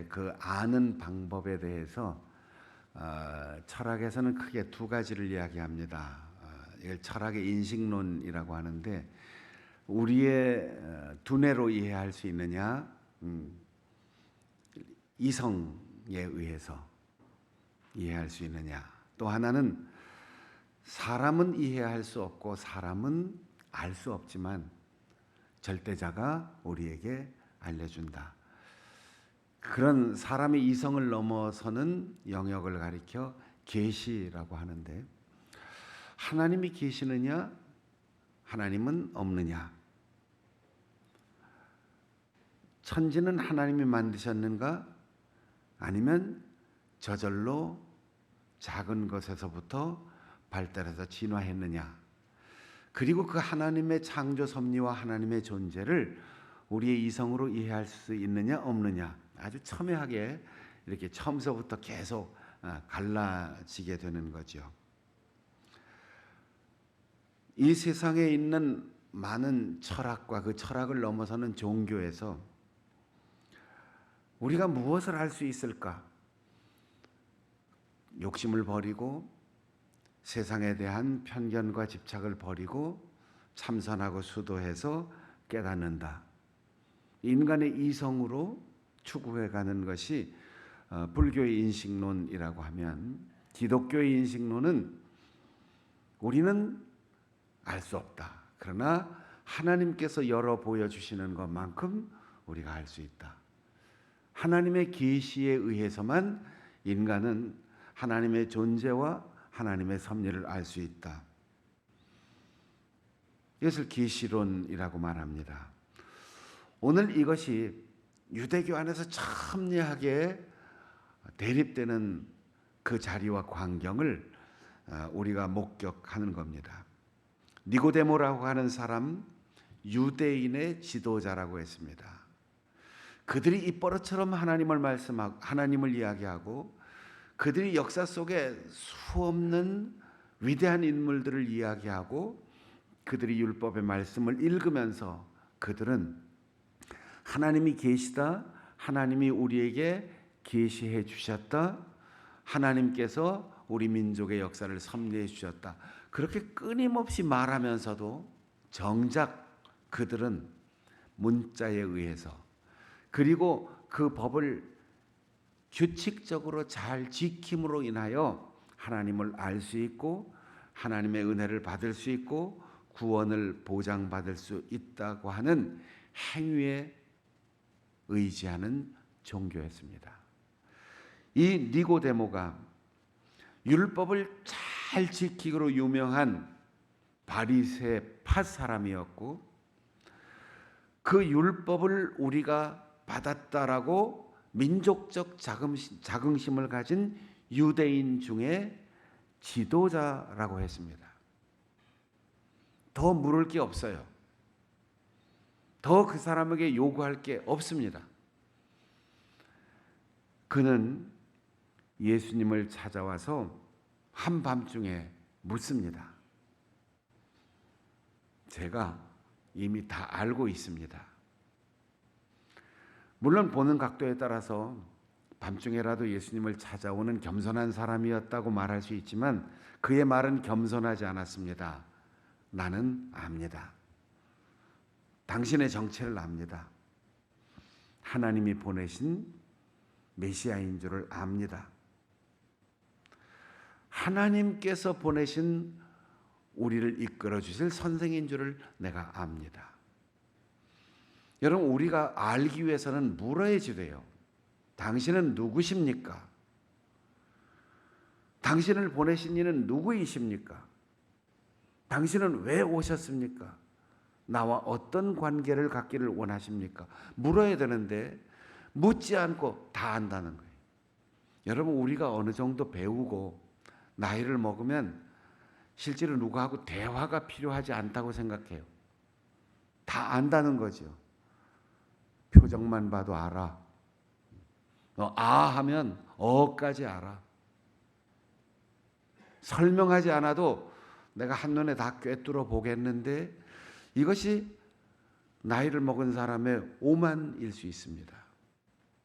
그 아는 방법에 대해서 철학에서는 크게 두 가지를 이야기합니다. 이걸 철학의 인식론이라고 하는데, 우리의 두뇌로 이해할 수 있느냐, 이성에 의해서 이해할 수 있느냐, 또 하나는 사람은 이해할 수 없고 사람은 알 수 없지만 절대자가 우리에게 알려준다. 그런 사람의 이성을 넘어서는 영역을 가리켜 계시라고 하는데, 하나님이 계시느냐, 하나님은 없느냐, 천지는 하나님이 만드셨는가, 아니면 저절로 작은 것에서부터 발달해서 진화했느냐, 그리고 그 하나님의 창조 섭리와 하나님의 존재를 우리의 이성으로 이해할 수 있느냐 없느냐, 아주 첨예하게 이렇게 처음서부터 계속 갈라지게 되는 거죠. 이 세상에 있는 많은 철학과 그 철학을 넘어서는 종교에서 우리가 무엇을 할 수 있을까? 욕심을 버리고 세상에 대한 편견과 집착을 버리고 참선하고 수도해서 깨닫는다. 인간의 이성으로 추구해가는 것이 불교의 인식론이라고 하면, 기독교의 인식론은 우리는 알 수 없다. 그러나 하나님께서 열어 보여주시는 것만큼 우리가 알 수 있다. 하나님의 계시에 의해서만 인간은 하나님의 존재와 하나님의 섭리를 알 수 있다. 이것을 계시론이라고 말합니다. 오늘 이것이 유대교 안에서 첨예하게 대립되는 그 자리와 광경을 우리가 목격하는 겁니다. 니고데모라고 하는 사람, 유대인의 지도자라고 했습니다. 그들이 입버릇처럼 하나님을 말씀하고 하나님을 이야기하고, 그들이 역사 속에 수없는 위대한 인물들을 이야기하고, 그들이 율법의 말씀을 읽으면서 그들은 하나님이 계시다, 하나님이 우리에게 계시해 주셨다, 하나님께서 우리 민족의 역사를 섭리해 주셨다, 그렇게 끊임없이 말하면서도 정작 그들은 문자에 의해서, 그리고 그 법을 규칙적으로 잘 지킴으로 인하여 하나님을 알 수 있고 하나님의 은혜를 받을 수 있고 구원을 보장받을 수 있다고 하는 행위에 의지하는 종교였습니다. 이 니고데모가 율법을 잘 지키기로 유명한 바리새파 사람이었고, 그 율법을 우리가 받았다라고 민족적 자긍심을 가진 유대인 중에 지도자라고 했습니다. 더 물을 게 없어요. 더 그 사람에게 요구할 게 없습니다. 그는 예수님을 찾아와서 한밤중에 묻습니다. 제가 이미 다 알고 있습니다. 물론 보는 각도에 따라서 밤중에라도 예수님을 찾아오는 겸손한 사람이었다고 말할 수 있지만, 그의 말은 겸손하지 않았습니다. 나는 압니다. 당신의 정체를 압니다. 하나님이 보내신 메시아인 줄을 압니다. 하나님께서 보내신 우리를 이끌어 주실 선생인 줄을 내가 압니다. 여러분, 우리가 알기 위해서는 물어야지 돼요. 당신은 누구십니까? 당신을 보내신 이는 누구이십니까? 당신은 왜 오셨습니까? 나와 어떤 관계를 갖기를 원하십니까? 물어야 되는데 묻지 않고 다 안다는 거예요. 여러분, 우리가 어느 정도 배우고 나이를 먹으면 실제로 누구하고 대화가 필요하지 않다고 생각해요. 다 안다는 거죠. 표정만 봐도 알아. 하면 어까지 알아. 설명하지 않아도 내가 한눈에 다 꿰뚫어 보겠는데, 이것이 나이를 먹은 사람의 오만일 수 있습니다.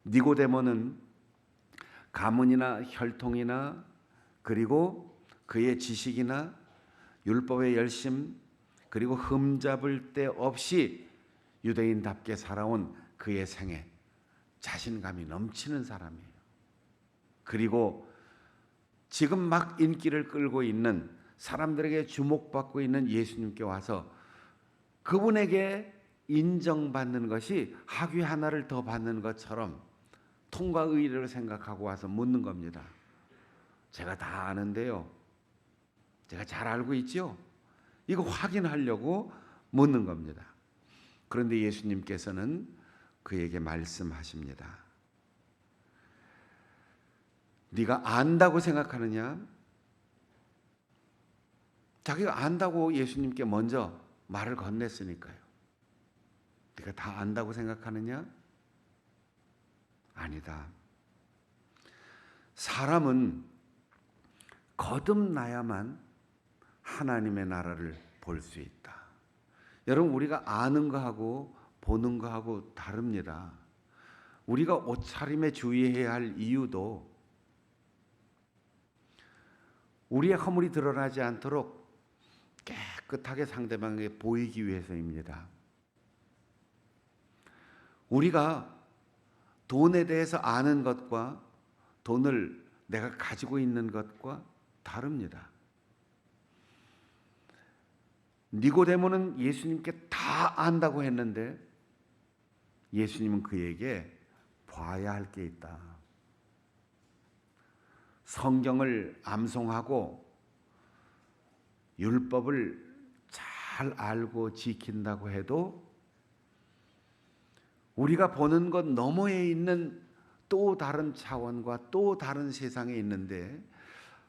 니고데모는 가문이나 혈통이나 그리고 그의 지식이나 율법의 열심 그리고 흠잡을 데 없이 유대인답게 살아온 그의 생애 자신감이 넘치는 사람이에요. 그리고 지금 막 인기를 끌고 있는 사람들에게 주목받고 있는 예수님께 와서 그분에게 인정받는 것이 학위 하나를 더 받는 것처럼 통과 의례를 생각하고 와서 묻는 겁니다. 제가 다 아는데요. 제가 잘 알고 있죠? 이거 확인하려고 묻는 겁니다. 그런데 예수님께서는 그에게 말씀하십니다. 네가 안다고 생각하느냐? 자기가 안다고 예수님께 먼저 말을 건넸으니까요. 네가 다 안다고 생각하느냐? 아니다. 사람은 거듭나야만 하나님의 나라를 볼 수 있다. 여러분, 우리가 아는 거하고 보는 거하고 다릅니다. 우리가 옷차림에 주의해야 할 이유도 우리의 허물이 드러나지 않도록 깨끗하게 상대방에게 보이기 위해서입니다. 우리가 돈에 대해서 아는 것과 돈을 내가 가지고 있는 것과 다릅니다. 니고데모는 예수님께 다 안다고 했는데 예수님은 그에게 봐야 할 게 있다. 성경을 암송하고 율법을 잘 알고 지킨다고 해도 우리가 보는 것 너머에 있는 또 다른 차원과 또 다른 세상에 있는데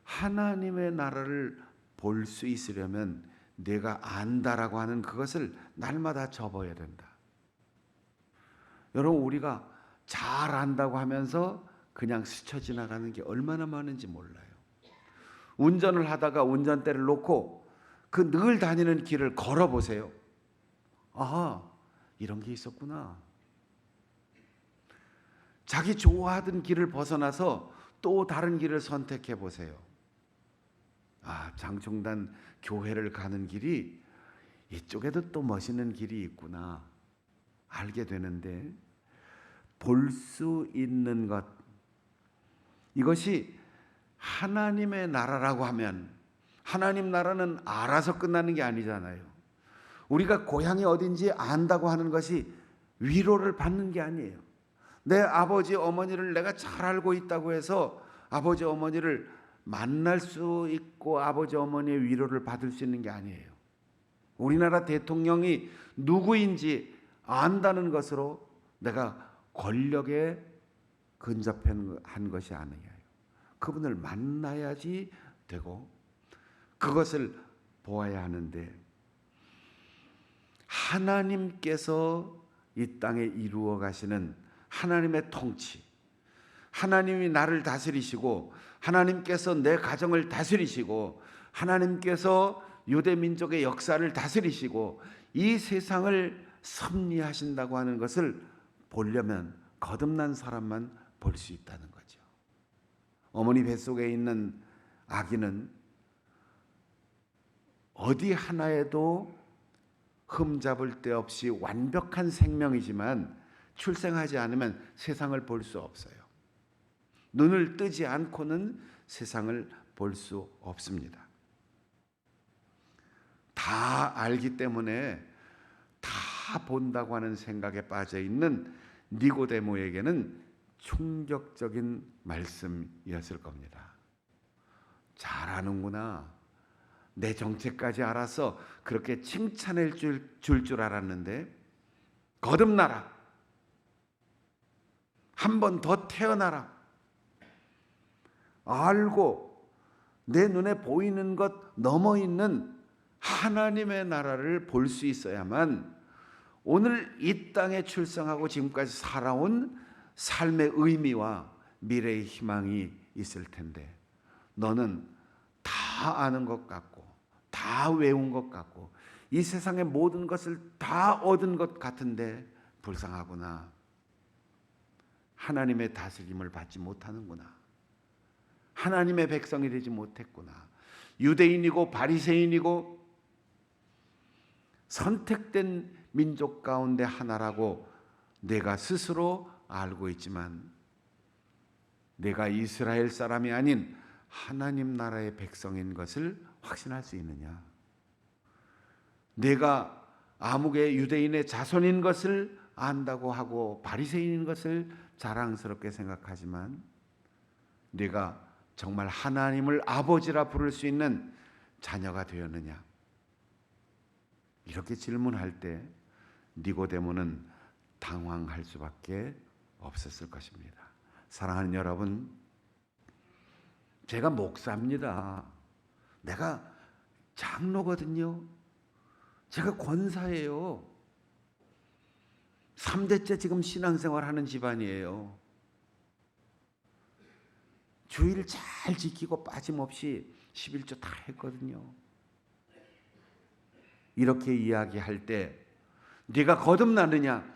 하나님의 나라를 볼 수 있으려면 내가 안다라고 하는 그것을 날마다 접어야 된다. 여러분, 우리가 잘 안다고 하면서 그냥 스쳐 지나가는 게 얼마나 많은지 몰라요. 운전을 하다가 운전대를 놓고 그 늘 다니는 길을 걸어보세요. 아하, 이런 게 있었구나. 자기 좋아하던 길을 벗어나서 또 다른 길을 선택해 보세요. 아, 장충단 교회를 가는 길이 이쪽에도 또 멋있는 길이 있구나 알게 되는데, 볼 수 있는 것, 이것이 하나님의 나라라고 하면 하나님 나라는 알아서 끝나는 게 아니잖아요. 우리가 고향이 어딘지 안다고 하는 것이 위로를 받는 게 아니에요. 내 아버지 어머니를 내가 잘 알고 있다고 해서 아버지 어머니를 만날 수 있고 아버지 어머니의 위로를 받을 수 있는 게 아니에요. 우리나라 대통령이 누구인지 안다는 것으로 내가 권력에 근접한 것이 아니에요. 그분을 만나야지 되고 그것을 보아야 하는데, 하나님께서 이 땅에 이루어 가시는 하나님의 통치, 하나님이 나를 다스리시고 하나님께서 내 가정을 다스리시고 하나님께서 유대 민족의 역사를 다스리시고 이 세상을 섭리하신다고 하는 것을 보려면 거듭난 사람만 볼 수 있다는 거죠. 어머니 뱃속에 있는 아기는 어디 하나에도 흠잡을 데 없이 완벽한 생명이지만 출생하지 않으면 세상을 볼 수 없어요. 눈을 뜨지 않고는 세상을 볼 수 없습니다. 다 알기 때문에 다 본다고 하는 생각에 빠져 있는 니고데모에게는 충격적인 말씀이었을 겁니다. 잘 아는구나. 내 정체까지 알아서 그렇게 칭찬해 줄 알았는데 거듭나라. 한 번 더 태어나라. 알고 내 눈에 보이는 것 넘어 있는 하나님의 나라를 볼 수 있어야만 오늘 이 땅에 출생하고 지금까지 살아온 삶의 의미와 미래의 희망이 있을 텐데 너는 다 아는 것 같고 다 외운 것 같고 이 세상의 모든 것을 다 얻은 것 같은데 불쌍하구나. 하나님의 다스림을 받지 못하는구나. 하나님의 백성이 되지 못했구나. 유대인이고 바리새인이고 선택된 민족 가운데 하나라고 내가 스스로 알고 있지만 내가 이스라엘 사람이 아닌 하나님 나라의 백성인 것을 확신할 수 있느냐? 내가 아무개 유대인의 자손인 것을 안다고 하고 바리새인인 것을 자랑스럽게 생각하지만 내가 정말 하나님을 아버지라 부를 수 있는 자녀가 되었느냐? 이렇게 질문할 때 니고데모는 당황할 수밖에 없었을 것입니다. 사랑하는 여러분, 제가 목사입니다. 내가 장로거든요. 제가 권사예요. 3대째 지금 신앙생활하는 집안이에요. 주일 잘 지키고 빠짐없이 11조 다 했거든요. 이렇게 이야기할 때 네가 거듭나느냐?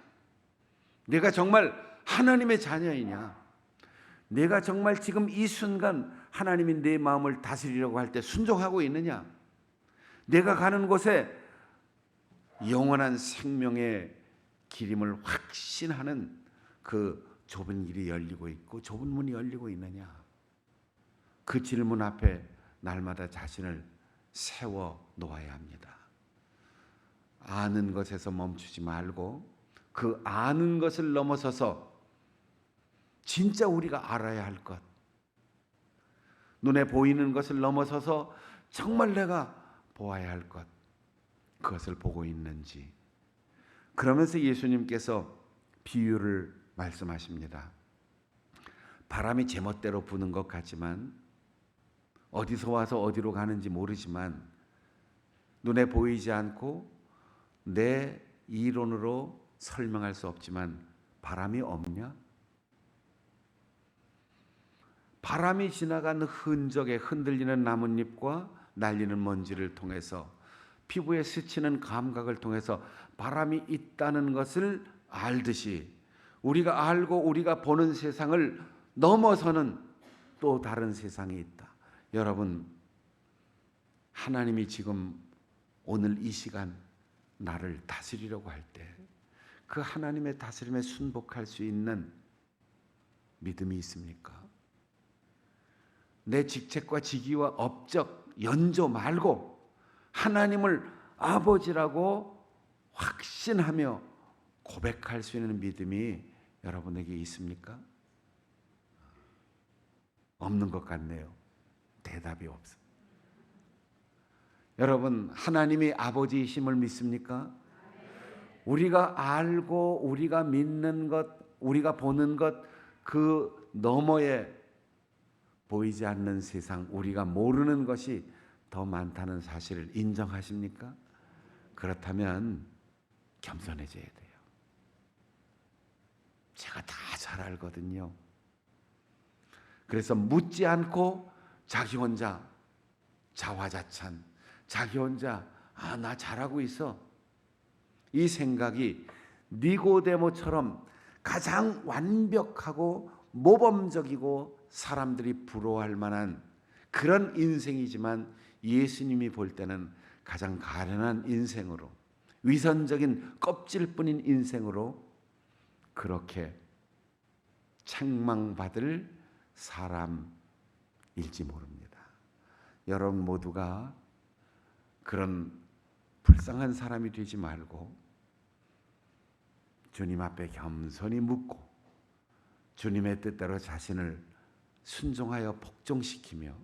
내가 정말 하나님의 자녀이냐? 내가 정말 지금 이 순간 하나님이 내 마음을 다스리려고 할 때 순종하고 있느냐? 내가 가는 곳에 영원한 생명의 길임을 확신하는 그 좁은 길이 열리고 있고 좁은 문이 열리고 있느냐? 그 질문 앞에 날마다 자신을 세워 놓아야 합니다. 아는 것에서 멈추지 말고 그 아는 것을 넘어서서 진짜 우리가 알아야 할 것, 눈에 보이는 것을 넘어서서 정말 내가 보아야 할 것, 그것을 보고 있는지. 그러면서 예수님께서 비유를 말씀하십니다. 바람이 제멋대로 부는 것 같지만 어디서 와서 어디로 가는지 모르지만 눈에 보이지 않고 내 이론으로 설명할 수 없지만 바람이 없냐? 바람이 지나간 흔적에 흔들리는 나뭇잎과 날리는 먼지를 통해서 피부에 스치는 감각을 통해서 바람이 있다는 것을 알듯이 우리가 알고 우리가 보는 세상을 넘어서는 또 다른 세상이 있다. 여러분, 하나님이 지금 오늘 이 시간 나를 다스리려고 할 때 그 하나님의 다스림에 순복할 수 있는 믿음이 있습니까? 내 직책과 직위와 업적, 연조 말고 하나님을 아버지라고 확신하며 고백할 수 있는 믿음이 여러분에게 있습니까? 없는 것 같네요. 대답이 없어. 여러분, 하나님이 아버지이심을 믿습니까? 우리가 알고 우리가 믿는 것, 우리가 보는 것, 그 너머에 보이지 않는 세상, 우리가 모르는 것이 더 많다는 사실을 인정하십니까? 그렇다면 겸손해져야 돼요. 제가 다 잘 알거든요. 그래서 묻지 않고 자기 혼자 자화자찬, 자기 혼자 나 잘하고 있어, 이 생각이 니고데모처럼 가장 완벽하고 모범적이고 사람들이 부러워할 만한 그런 인생이지만 예수님이 볼 때는 가장 가련한 인생으로, 위선적인 껍질뿐인 인생으로 그렇게 책망받을 사람일지 모릅니다. 여러분 모두가 그런 불쌍한 사람이 되지 말고 주님 앞에 겸손히 묻고 주님의 뜻대로 자신을 순종하여 복종시키며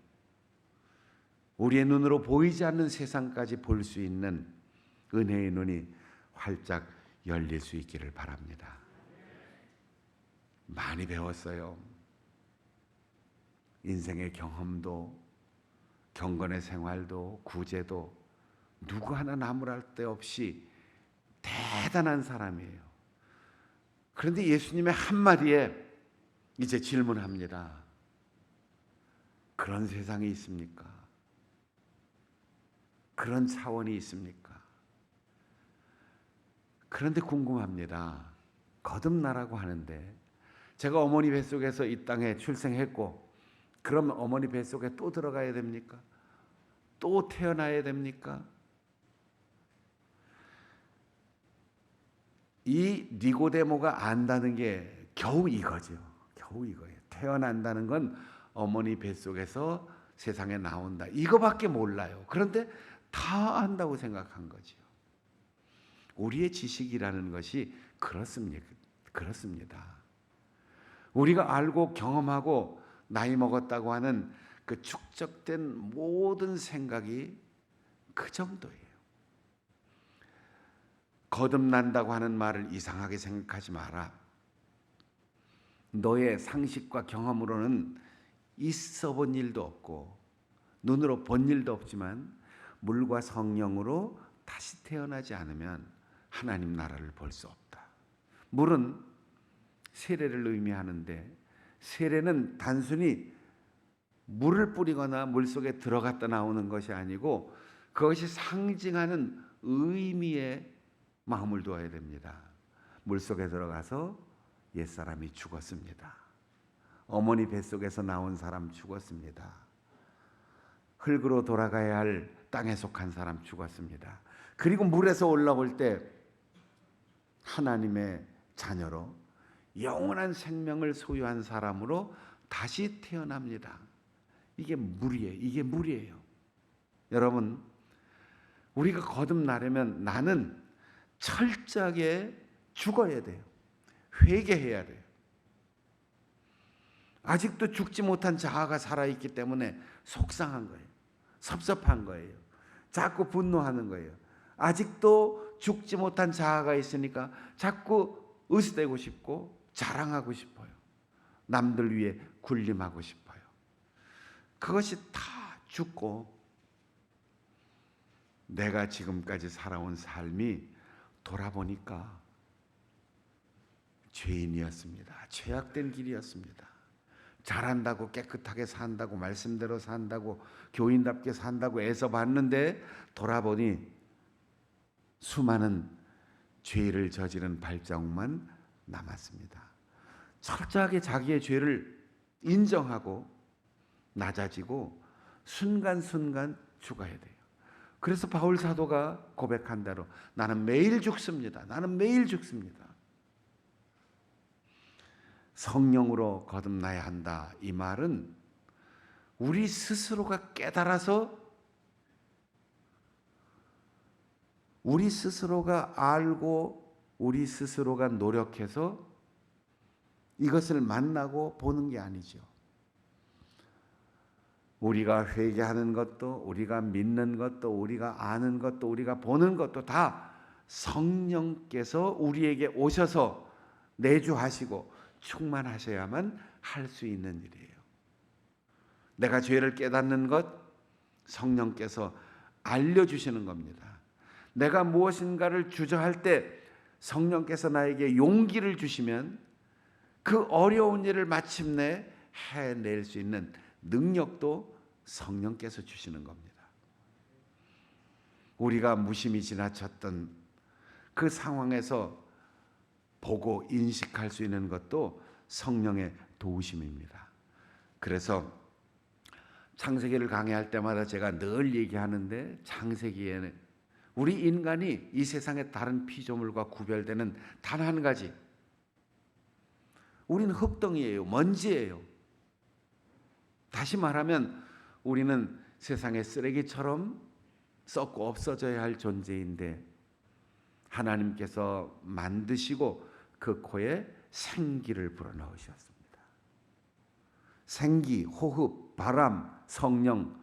우리의 눈으로 보이지 않는 세상까지 볼 수 있는 은혜의 눈이 활짝 열릴 수 있기를 바랍니다. 많이 배웠어요. 인생의 경험도 경건의 생활도 구제도 누구 하나 나무랄 데 없이 대단한 사람이에요. 그런데 예수님의 한마디에 이제 질문합니다. 그런 세상이 있습니까? 그런 차원이 있습니까? 그런데 궁금합니다. 거듭나라고 하는데 제가 어머니 뱃속에서 이 땅에 출생했고 그러면 어머니 뱃속에 또 들어가야 됩니까? 또 태어나야 됩니까? 이 니고데모가 안다는 게 겨우 이거죠. 겨우 이거예요. 태어난다는 건 어머니 뱃속에서 세상에 나온다. 이거밖에 몰라요. 그런데 다 안다고 생각한 거죠. 우리의 지식이라는 것이 그렇습니다. 우리가 알고 경험하고 나이 먹었다고 하는 그 축적된 모든 생각이 그 정도예요. 거듭난다고 하는 말을 이상하게 생각하지 마라. 너의 상식과 경험으로는 있어 본 일도 없고 눈으로 본 일도 없지만 물과 성령으로 다시 태어나지 않으면 하나님 나라를 볼 수 없다. 물은 세례를 의미하는데 세례는 단순히 물을 뿌리거나 물속에 들어갔다 나오는 것이 아니고 그것이 상징하는 의미에 마음을 두어야 됩니다. 물속에 들어가서 옛사람이 죽었습니다. 어머니 뱃속에서 나온 사람 죽었습니다. 흙으로 돌아가야 할 땅에 속한 사람 죽었습니다. 그리고 물에서 올라올 때 하나님의 자녀로 영원한 생명을 소유한 사람으로 다시 태어납니다. 이게 물이에요. 여러분, 우리가 거듭나려면 나는 철저하게 죽어야 돼요. 회개해야 돼요. 아직도 죽지 못한 자아가 살아있기 때문에 속상한 거예요. 섭섭한 거예요. 자꾸 분노하는 거예요. 아직도 죽지 못한 자아가 있으니까 자꾸 으스대고 싶고 자랑하고 싶어요. 남들 위해 군림하고 싶어요. 그것이 다 죽고 내가 지금까지 살아온 삶이 돌아보니까 죄인이었습니다. 죄악된 길이었습니다. 잘한다고 깨끗하게 산다고 말씀대로 산다고 교인답게 산다고 애써 봤는데 돌아보니 수많은 죄를 저지른 발자국만 남았습니다. 철저하게 자기의 죄를 인정하고 낮아지고 순간순간 죽어야 돼요. 그래서 바울 사도가 고백한 대로 나는 매일 죽습니다. 나는 매일 죽습니다. 성령으로 거듭나야 한다. 이 말은 우리 스스로가 깨달아서 우리 스스로가 알고 우리 스스로가 노력해서 이것을 만나고 보는 게 아니죠. 우리가 회개하는 것도 우리가 믿는 것도 우리가 아는 것도 우리가 보는 것도 다 성령께서 우리에게 오셔서 내주하시고 충만하셔야만 할 수 있는 일이에요. 내가 죄를 깨닫는 것 성령께서 알려주시는 겁니다. 내가 무엇인가를 주저할 때 성령께서 나에게 용기를 주시면 그 어려운 일을 마침내 해낼 수 있는 능력도 성령께서 주시는 겁니다. 우리가 무심히 지나쳤던 그 상황에서 보고 인식할 수 있는 것도 성령의 도우심입니다. 그래서 창세기를 강의할 때마다 제가 늘 얘기하는데 창세기에는 우리 인간이 이 세상의 다른 피조물과 구별되는 단 한 가지, 우리는 흙덩이예요. 먼지예요. 다시 말하면 우리는 세상의 쓰레기처럼 썩고 없어져야 할 존재인데 하나님께서 만드시고 그 코에 생기를 불어넣으셨습니다. 생기, 호흡, 바람, 성령,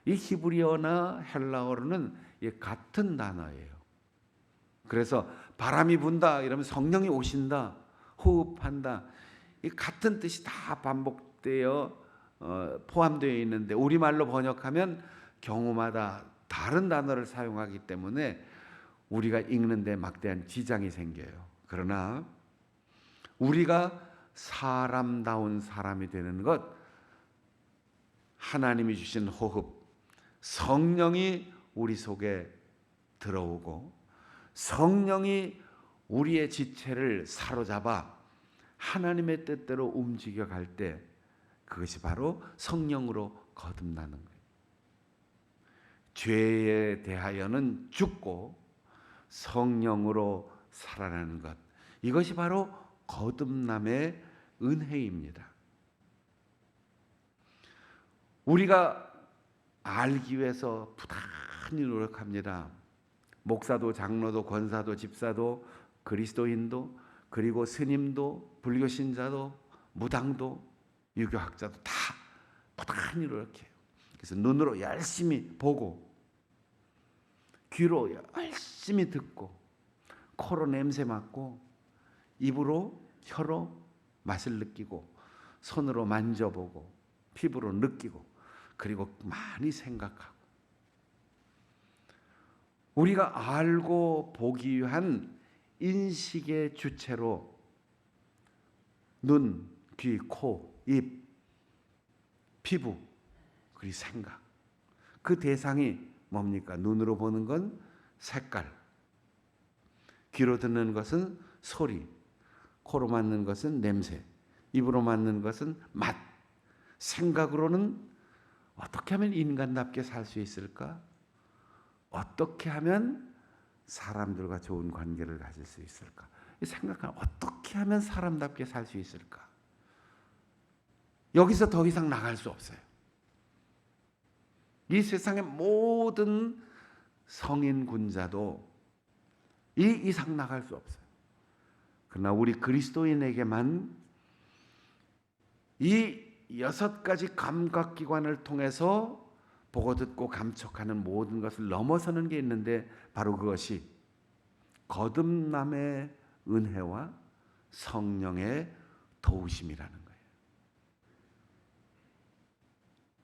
이 히브리어나 헬라어로는 같은 단어예요. 그래서 바람이 분다 이러면 성령이 오신다, 호흡한다, 이 같은 뜻이 다 반복되어 포함되어 있는데 우리말로 번역하면 경우마다 다른 단어를 사용하기 때문에 우리가 읽는 데 막대한 지장이 생겨요. 그러나 우리가 사람다운 사람이 되는 것, 하나님이 주신 호흡, 성령이 우리 속에 들어오고 성령이 우리의 지체를 사로잡아 하나님의 뜻대로 움직여갈 때 그것이 바로 성령으로 거듭나는 거예요. 죄에 대하여는 죽고 성령으로 살아나는 것, 이것이 바로 거듭남의 은혜입니다. 우리가 알기 위해서 부단히 노력합니다. 목사도 장로도 권사도 집사도 그리스도인도 그리고 스님도 불교 신자도 무당도 유교학자도 다 부단히 노력해요. 그래서 눈으로 열심히 보고 귀로 열심히 듣고 코로 냄새 맡고 입으로 혀로 맛을 느끼고 손으로 만져보고 피부로 느끼고 그리고 많이 생각하고 우리가 알고 보기 위한 인식의 주체로 눈, 귀, 코, 입, 피부 그리고 생각, 그 대상이 뭡니까? 눈으로 보는 건 색깔, 귀로 듣는 것은 소리, 코로 맡는 것은 냄새, 입으로 맡는 것은 맛, 생각으로는 어떻게 하면 인간답게 살 수 있을까? 어떻게 하면 사람들과 좋은 관계를 가질 수 있을까? 생각하면 어떻게 하면 사람답게 살 수 있을까? 여기서 더 이상 나갈 수 없어요. 이 세상의 모든 성인 군자도 이 이상 나갈 수 없어요. 그러나 우리 그리스도인에게만 이 6가지 감각기관을 통해서 보고 듣고 감촉하는 모든 것을 넘어서는 게 있는데 바로 그것이 거듭남의 은혜와 성령의 도우심이라는 거예요.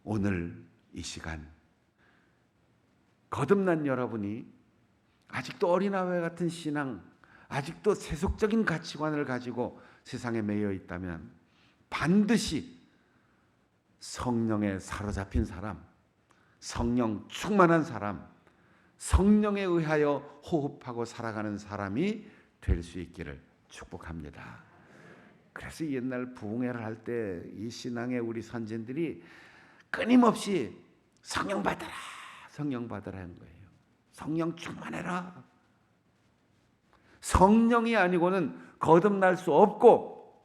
오늘 이 시간 거듭난 여러분이 아직도 어린아이 같은 신앙, 아직도 세속적인 가치관을 가지고 세상에 매여 있다면 반드시 성령에 사로잡힌 사람, 성령 충만한 사람, 성령에 의하여 호흡하고 살아가는 사람이 될 수 있기를 축복합니다. 그래서 옛날 부흥회를 할 때 이 신앙의 우리 선진들이 끊임없이 성령 받아라, 성령 받아라 하는 거예요. 성령 충만해라. 성령이 아니고는 거듭날 수 없고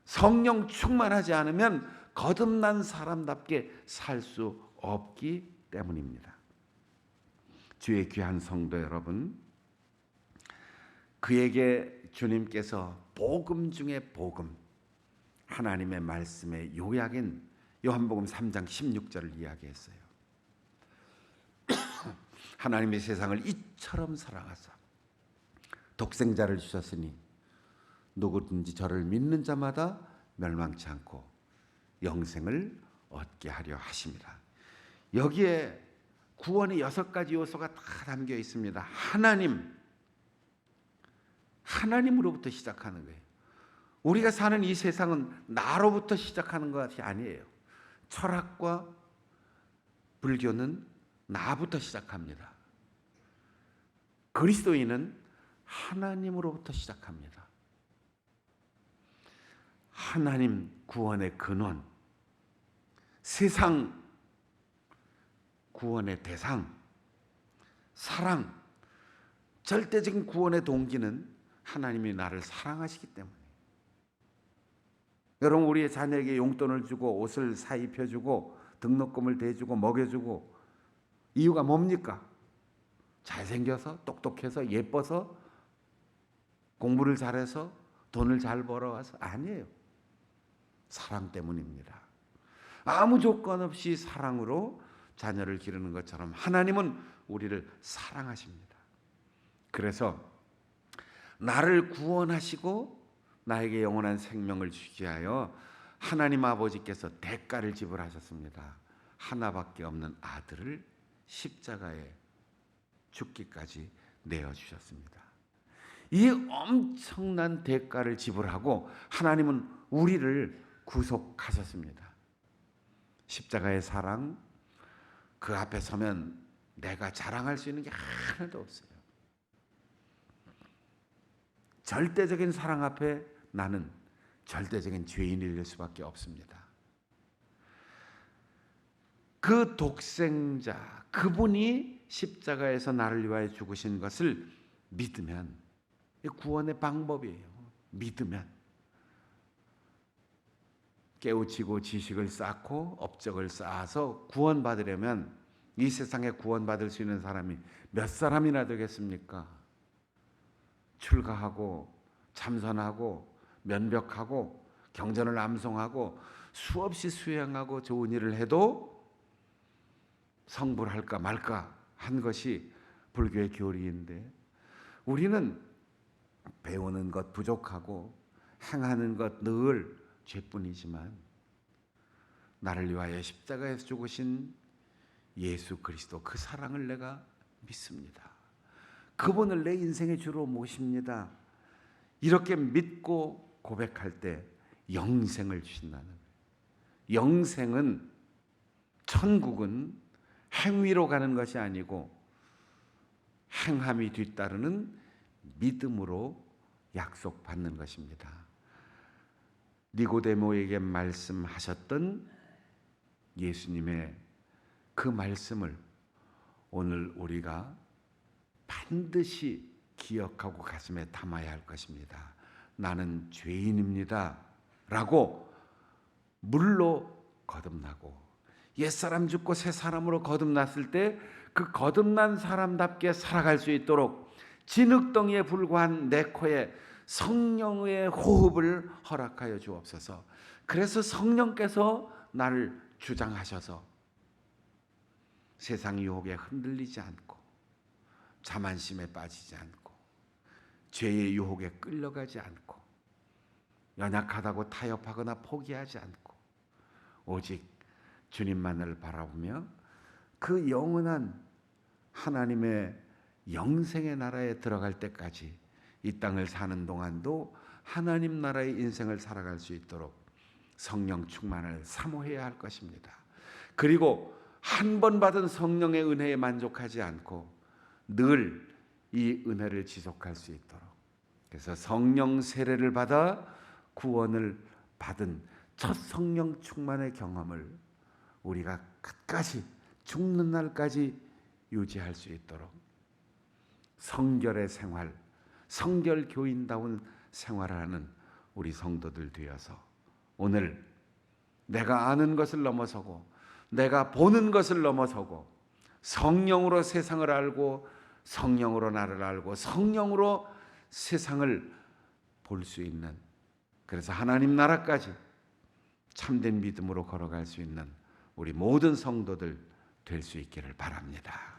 성령 충만하지 않으면 거듭난 사람답게 살 수 없기 때문입니다. 주의 귀한 성도 여러분, 그에게 주님께서 복음 중에 복음, 하나님의 말씀의 요약인 요한복음 3장 16절을 이야기했어요. 하나님의 세상을 이처럼 사랑하사 독생자를 주셨으니 누구든지 저를 믿는 자마다 멸망치 않고 영생을 얻게 하려 하심이라. 여기에 구원의 6가지 요소가 다 담겨 있습니다. 하나님으로부터 시작하는 거예요. 우리가 사는 이 세상은 나로부터 시작하는 것이 아니에요. 철학과 불교는 나부터 시작합니다. 그리스도인은 하나님으로부터 시작합니다. 하나님 구원의 근원, 세상 구원의 대상, 사랑, 절대적인 구원의 동기는 하나님이 나를 사랑하시기 때문에. 여러분, 우리의 자녀에게 용돈을 주고 옷을 사 입혀주고 등록금을 대주고 먹여주고 이유가 뭡니까? 잘생겨서, 똑똑해서, 예뻐서, 공부를 잘해서, 돈을 잘 벌어와서? 아니에요. 사랑 때문입니다. 아무 조건 없이 사랑으로 자녀를 기르는 것처럼 하나님은 우리를 사랑하십니다. 그래서 나를 구원하시고 나에게 영원한 생명을 주기 위하여 하나님 아버지께서 대가를 지불하셨습니다. 하나밖에 없는 아들을 십자가에 죽기까지 내어주셨습니다. 이 엄청난 대가를 지불하고 하나님은 우리를 구속하셨습니다. 십자가의 사랑, 그 앞에 서면 내가 자랑할 수 있는 게 하나도 없어요. 절대적인 사랑 앞에 나는 절대적인 죄인이 될 수밖에 없습니다. 그 독생자, 그분이 십자가에서 나를 위하여 죽으신 것을 믿으면, 구원의 방법이에요. 믿으면 깨우치고 지식을 쌓고 업적을 쌓아서 구원받으려면 이 세상에 구원받을 수 있는 사람이 몇 사람이나 되겠습니까? 출가하고 참선하고 면벽하고 경전을 암송하고 수없이 수행하고 좋은 일을 해도 성불 할까 말까 한 것이 불교의 교리인데, 우리는 배우는 것 부족하고 행하는 것 늘 죄뿐이지만 나를 위하여 십자가에서 죽으신 예수 그리스도, 그 사랑을 내가 믿습니다. 그분을 내 인생의 주로 모십니다. 이렇게 믿고 고백할 때 영생을 주신다는 거예요. 영생은, 천국은 행위로 가는 것이 아니고 행함이 뒤따르는 믿음으로 약속받는 것입니다. 니고데모에게 말씀하셨던 예수님의 그 말씀을 오늘 우리가 반드시 기억하고 가슴에 담아야 할 것입니다. 나는 죄인입니다 라고 물로 거듭나고 옛사람 죽고 새 사람으로 거듭났을 때 그 거듭난 사람답게 살아갈 수 있도록 진흙덩이에 불과한 내 코에 성령의 호흡을 허락하여 주옵소서. 그래서 성령께서 나를 주장하셔서 세상 유혹에 흔들리지 않고 자만심에 빠지지 않고 죄의 유혹에 끌려가지 않고 연약하다고 타협하거나 포기하지 않고 오직 주님만을 바라보며 그 영원한 하나님의 영생의 나라에 들어갈 때까지 이 땅을 사는 동안도 하나님 나라의 인생을 살아갈 수 있도록 성령 충만을 사모해야 할 것입니다. 그리고 한 번 받은 성령의 은혜에 만족하지 않고 늘 이 은혜를 지속할 수 있도록, 그래서 성령 세례를 받아 구원을 받은 첫 성령 충만의 경험을 우리가 끝까지 죽는 날까지 유지할 수 있도록 성결의 생활, 성결 교인다운 생활을 하는 우리 성도들 되어서 오늘 내가 아는 것을 넘어서고 내가 보는 것을 넘어서고 성령으로 세상을 알고 성령으로 나를 알고 성령으로 세상을 볼 수 있는, 그래서 하나님 나라까지 참된 믿음으로 걸어갈 수 있는 우리 모든 성도들 될 수 있기를 바랍니다.